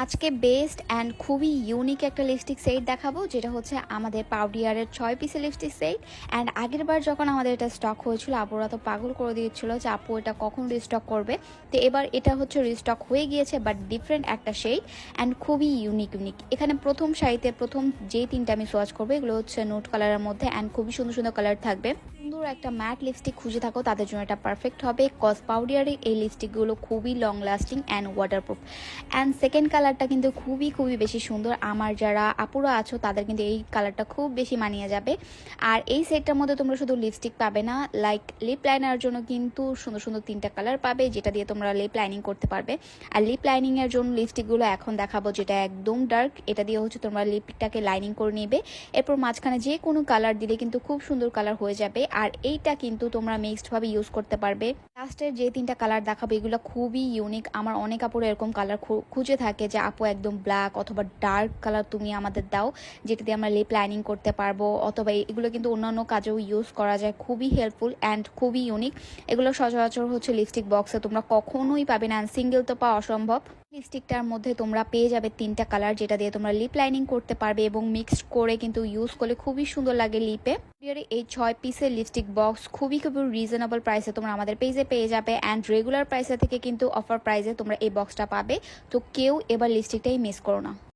আজকে best and খুবই unique একটা লিপস্টিক সেট দেখাবো, যেটা হচ্ছে আমাদের পাউডিয়ারের 6 পিসের লিপস্টিক সেট। অ্যান্ড আগের বার যখন আমাদের এটা স্টক হয়েছিল, আপুরা তো পাগল করে দিয়েছিল যে আপু এটা কখন রিস্টক করবে। তো এবার এটা হচ্ছে রিস্টক হয়ে গিয়েছে, বাট ডিফারেন্ট একটা শেড অ্যান্ড খুবই ইউনিক। এখানে প্রথম শাড়িতে প্রথম যে তিনটা আমি সোয়াচ করবো, এগুলো হচ্ছে নোট কালারের মধ্যে অ্যান্ড খুবই সুন্দর সুন্দর কালার থাকবে। সুন্দর একটা ম্যাট লিপস্টিক খুঁজে থাকো, তাদের জন্য এটা পারফেক্ট হবে, কজ পাউডিয়ারের এই লিপস্টিকগুলো খুবই long lasting and waterproof. And second কালারটা কিন্তু খুবই বেশি সুন্দর। আমার যারা আপুরা আছো তাদের কিন্তু এই কালারটা খুব বেশি মানিয়ে যাবে। আর এই সেটটার মধ্যে তোমরা শুধু লিপস্টিক পাবে না, লাইক লিপ লাইনারের জন্য কিন্তু সুন্দর সুন্দর তিনটা কালার পাবে, যেটা দিয়ে তোমরা লিপ লাইনিং করতে পারবে। আর লিপ লাইনিংয়ের জন্য লিপস্টিকগুলো এখন দেখাবো যেটা একদম ডার্ক, এটা দিয়ে হচ্ছে তোমরা লিপটাকে লাইনিং করে নেবে। এরপর মাঝখানে যে কোনো কালার দিলে কিন্তু খুব সুন্দর কালার হয়ে যাবে। আর এইটা কিন্তু তোমরা মিক্সডভাবে ইউজ করতে পারবে। লাস্টের যে তিনটা কালার দেখাবো এগুলো খুবই ইউনিক। আমার অনেক আপুর এরকম কালার খুঁজে থাকে যে আপু একদম ব্ল্যাক অথবা ডার্ক কালার তুমি আমাদের দাও, যেটা দিয়ে আমরা লিপ লাইনিং করতে পারবো, অথবা এগুলো কিন্তু অন্যান্য কাজেও ইউজ করা যায়। খুবই হেল্পফুল অ্যান্ড খুবই ইউনিক। এগুলো সচরাচর হচ্ছে লিপস্টিক বক্সে তোমরা কখনোই পাবে না, সিঙ্গেল তো পাওয়া অসম্ভব। লিপস্টিকটার মধ্যে তোমরা পেয়ে যাবে তিনটা কালার, যেটা দিয়ে তোমরা লিপ লাইনিং করতে পারবে এবং মিক্সড করে কিন্তু ইউজ করলে খুবই সুন্দর লাগে লিপে। এই 6 পিসের লিপস্টিক বক্স খুবই রিজনেবল প্রাইসে তোমরা আমাদের পেজে পেয়ে যাবে। অ্যান্ড রেগুলার প্রাইসে থেকে কিন্তু অফার প্রাইসে তোমরা এই বক্সটা পাবে। তো কেউ এবার লিপস্টিকটাই মিস করো না।